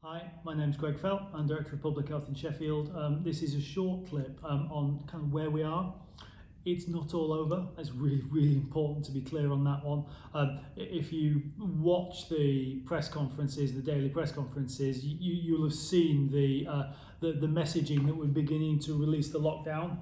Hi, my name's Greg Felt. I'm Director of Public Health in Sheffield. This is a short clip on kind of where we are. It's not all over. It's really important to be clear on that one. If you watch the press conferences, the daily press conferences, you'll have seen the messaging that we're beginning to release the lockdown.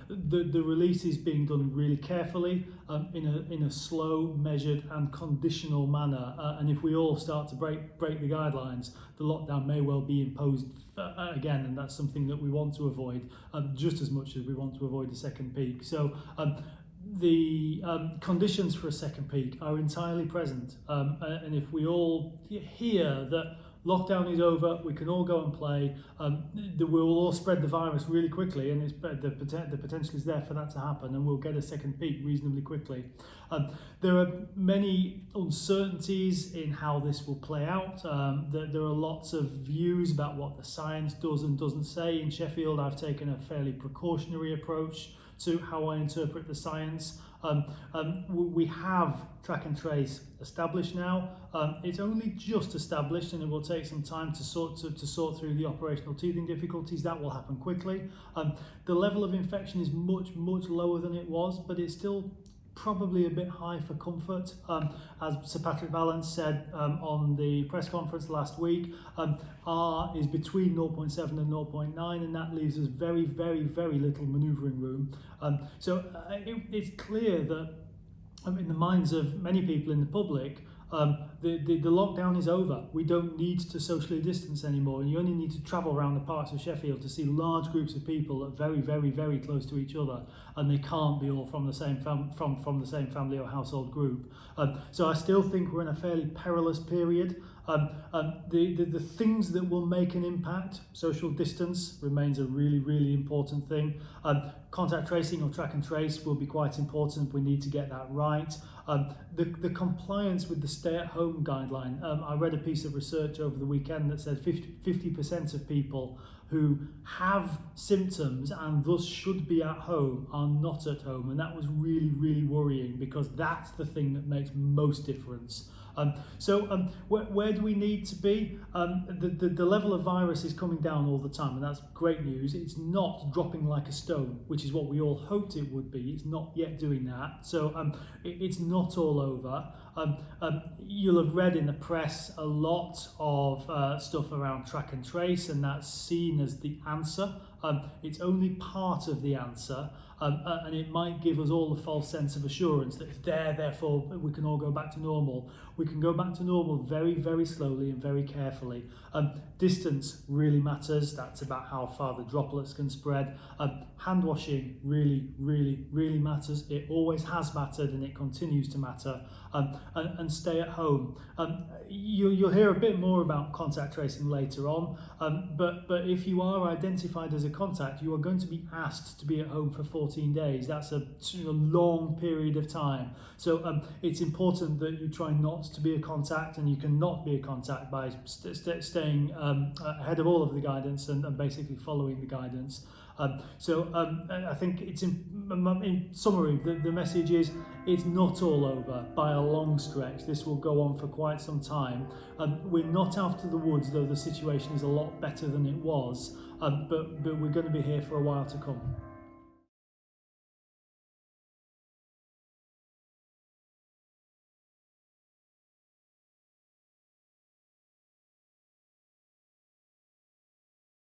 The release is being done really carefully, in a slow, measured and conditional manner. And if we all start to break the guidelines, the lockdown may well be imposed again, and that's something that we want to avoid just as much as we want to avoid a second peak. So the conditions for a second peak are entirely present, and if we all hear that lockdown is over, we can all go and play, we'll all spread the virus really quickly, and the potential is there for that to happen, and we'll get a second peak reasonably quickly. There are many uncertainties in how this will play out. There are lots of views about what the science does and doesn't say. In Sheffield, I've taken a fairly precautionary approach to how I interpret the science. We have track and trace established now. It's only just established, and it will take some time to sort through the operational teething difficulties. That will happen quickly. The level of infection is much lower than it was, but it's still probably a bit high for comfort. As Sir Patrick Vallance said on the press conference last week, R is between 0.7 and 0.9, and that leaves us very little manoeuvring room. So it's clear that in the minds of many people in the public, the lockdown is over. We don't need to socially distance anymore, and you only need to travel around the parts of Sheffield to see large groups of people that are very close to each other, and they can't be all from the same from the same family or household group. So I still think we're in a fairly perilous period. The things that will make an impact, social distance remains a really important thing. Contact tracing or track and trace will be quite important. We need to get that right. The compliance with the stay-at-home guideline. I read a piece of research over the weekend that said 50% of people who have symptoms and thus should be at home are not at home, and that was really worrying, because that's the thing that makes most difference. Where do we need to be? The level of virus is coming down all the time, and that's great news. It's not dropping like a stone, which is what we all hoped it would be. It's not yet doing that. So it's not all over. You'll have read in the press a lot of stuff around track and trace, and that's seen as the answer. It's only part of the answer, and it might give us all a false sense of assurance that it's there, therefore we can all go back to normal. We can go back to normal very slowly and very carefully. Distance really matters. That's about how far the droplets can spread. Hand washing really matters. It always has mattered, and it continues to matter. And stay at home. You'll hear a bit more about contact tracing later on, but if you are identified as a contact, you are going to be asked to be at home for 14 days. That's a long period of time. So it's important that you try not to be a contact, and you cannot be a contact by staying ahead of all of the guidance and basically following the guidance. I think it's in summary, the message is it's not all over by a long stretch. This will go on for quite some time. We're not out of the woods, though the situation is a lot better than it was, but we're going to be here for a while to come.